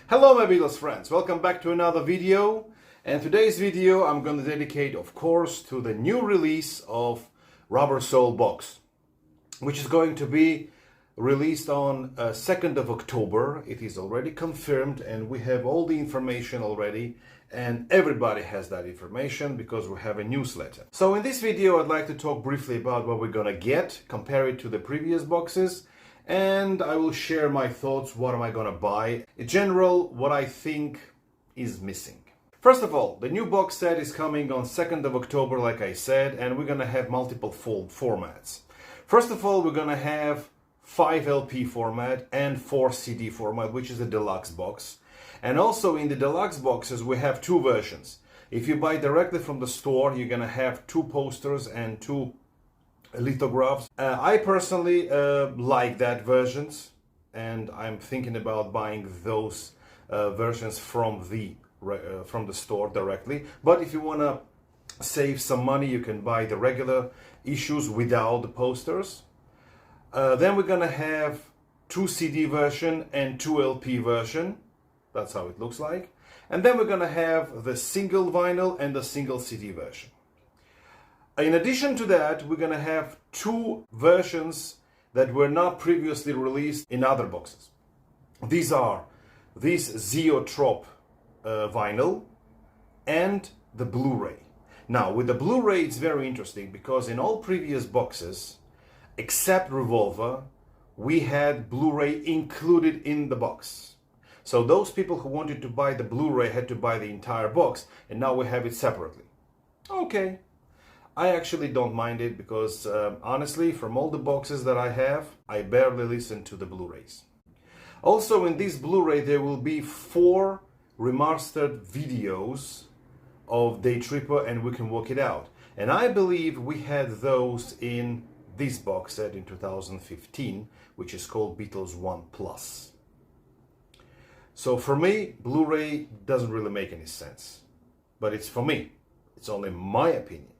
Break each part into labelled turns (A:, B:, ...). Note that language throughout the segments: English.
A: Hello my Beatles friends, welcome back to another video. And today's video I'm going to dedicate, of course, to the new release of Rubber Soul box, which is going to be released on 2nd of October. It is already confirmed and we have all the information already, and everybody has that information because we have a newsletter. So in this video I'd like to talk briefly about what we're gonna get, compare it to the previous boxes, and I will share my thoughts. What am I gonna buy? In general, what I think is missing. First of all, the new box set is coming on 2nd of October, like I said, and we're gonna have multiple formats. First of all, we're gonna have 5 LP format and 4 CD format, which is a deluxe box. And also in the deluxe boxes, we have 2 versions. If you buy directly from the store, you're gonna have 2 posters and 2 lithographs. I personally like that versions, and I'm thinking about buying those versions from the store directly. But if you wanna save some money, you can buy the regular issues without the posters. Then we're gonna have 2 CD version and 2 LP version. That's how it looks like. And then we're gonna have the single vinyl and the single CD version. In addition to that, we're gonna have 2 versions that were not previously released in other boxes. These are this Zoetrope vinyl and the Blu-ray. Now with the Blu-ray it's very interesting because in all previous boxes except Revolver, we had Blu-ray included in the box. So those people who wanted to buy the Blu-ray had to buy the entire box, and now we have it separately. Okay, I actually don't mind it because honestly, from all the boxes that I have, I barely listen to the Blu-rays. Also in this Blu-ray there will be 4 remastered videos of Day Tripper and We Can Work It Out. And I believe we had those in this box set in 2015, which is called Beatles 1+. So for me, Blu-ray doesn't really make any sense. But it's for me. It's only my opinion.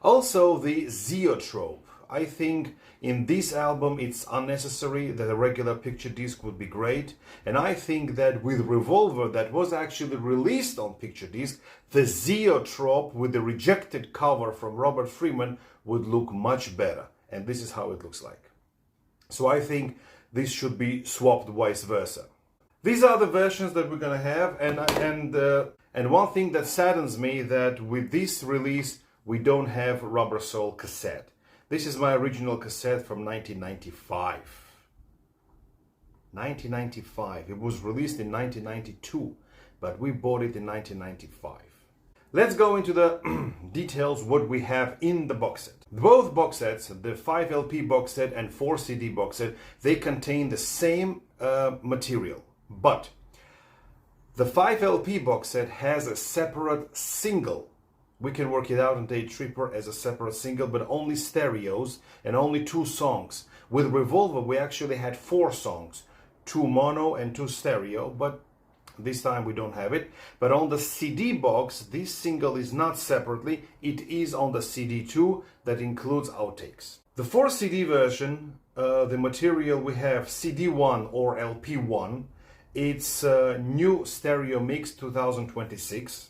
A: Also, the Zoetrope. I think in this album it's unnecessary. That a regular picture disc would be great. And I think that with Revolver, that was actually released on picture disc, the Zoetrope with the rejected cover from Robert Freeman would look much better. And this is how it looks like. So I think this should be swapped vice versa. These are the versions that we're gonna have, and one thing that saddens me that with this release we don't have Rubber Soul cassette. This is my original cassette from 1995. 1995. It was released in 1992, but we bought it in 1995. Let's go into the details what we have in the box set. Both box sets, the 5 LP box set and 4 CD box set, they contain the same material. But the 5 LP box set has a separate single. We Can Work It Out and Day Tripper as a separate single, but only stereos and only 2 songs. With Revolver we actually had 4 songs, 2 mono and 2 stereo, but this time we don't have it. But on the CD box, this single is not separately, it is on the CD too, that includes outtakes. The 4 CD version, the material we have CD1 or LP1, it's new stereo mix 2026.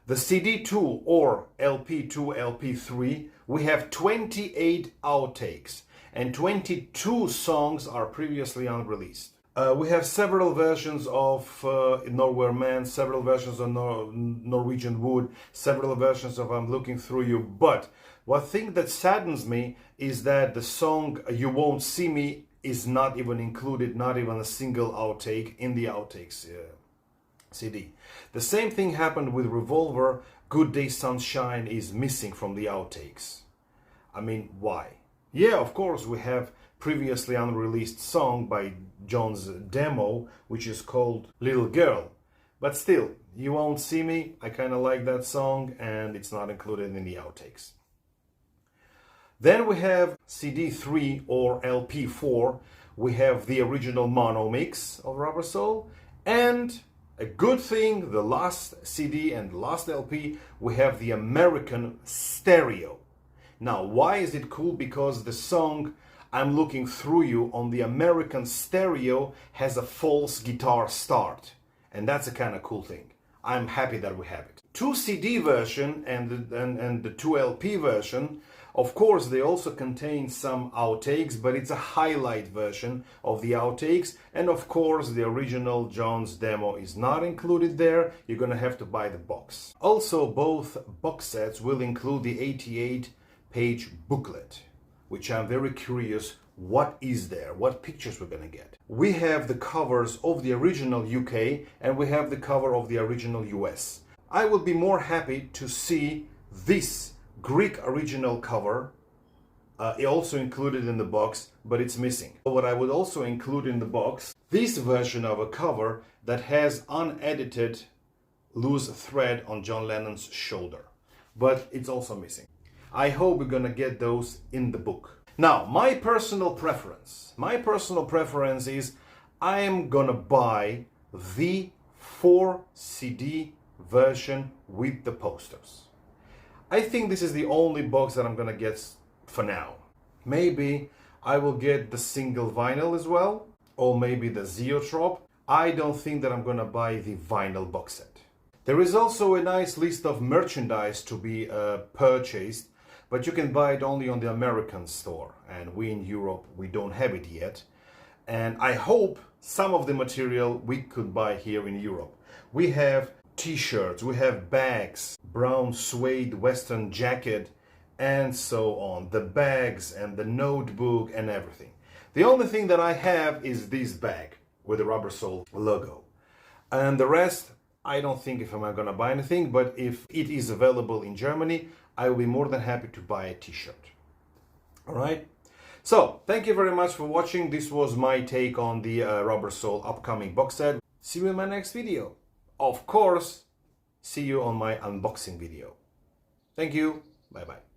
A: The CD2 or LP2, LP3, we have 28 outtakes and 22 songs are previously unreleased. We have several versions of Nowhere Man, several versions of Norwegian Wood, several versions of I'm Looking Through You, but one thing that saddens me is that the song You Won't See Me is not even included, not even a single outtake in the outtakes CD. The same thing happened with Revolver. Good Day Sunshine is missing from the outtakes. I mean, why? Yeah, of course, we have previously unreleased song by John's demo, which is called Little Girl. But still, You Won't See Me, I kind of like that song, and it's not included in the outtakes. Then we have CD3 or LP4. We have the original mono mix of Rubber Soul, and a good thing, the last CD and last LP, we have the American stereo. Now, why is it cool? Because the song I'm looking through you on the American stereo has a false guitar start. And that's a kind of cool thing. I'm happy that we have it. 2 CD version and the 2 LP version, of course, they also contain some outtakes, but it's a highlight version of the outtakes. And of course, the original John's demo is not included there. You're gonna have to buy the box. Also, both box sets will include the 88-page booklet, which I'm very curious what is there, what pictures we're gonna get. We have the covers of the original UK and we have the cover of the original US. I would be more happy to see this Greek original cover also included in the box, but it's missing. What I would also include in the box, this version of a cover that has unedited loose thread on John Lennon's shoulder, but it's also missing. I hope we're gonna get those in the book. Now, my personal preference is I am gonna buy the 4 CD version with the posters. I think this is the only box that I'm gonna get for now. Maybe I will get the single vinyl as well, or maybe the Zoetrope. I don't think that I'm gonna buy the vinyl box set. There is also a nice list of merchandise to be purchased, but you can buy it only on the American store, and we in Europe, we don't have it yet. And I hope some of the material we could buy here in Europe. We have t-shirts, we have bags, brown suede western jacket, and so on. The bags and the notebook and everything. The only thing that I have is this bag with the Rubber Soul logo. And the rest, I don't think if I'm gonna buy anything, but if it is available in Germany, I will be more than happy to buy a t-shirt. All right? So, thank you very much for watching. This was my take on the Rubber Soul upcoming box set. See you in my next video. Of course, see you on my unboxing video. Thank you. Bye-bye.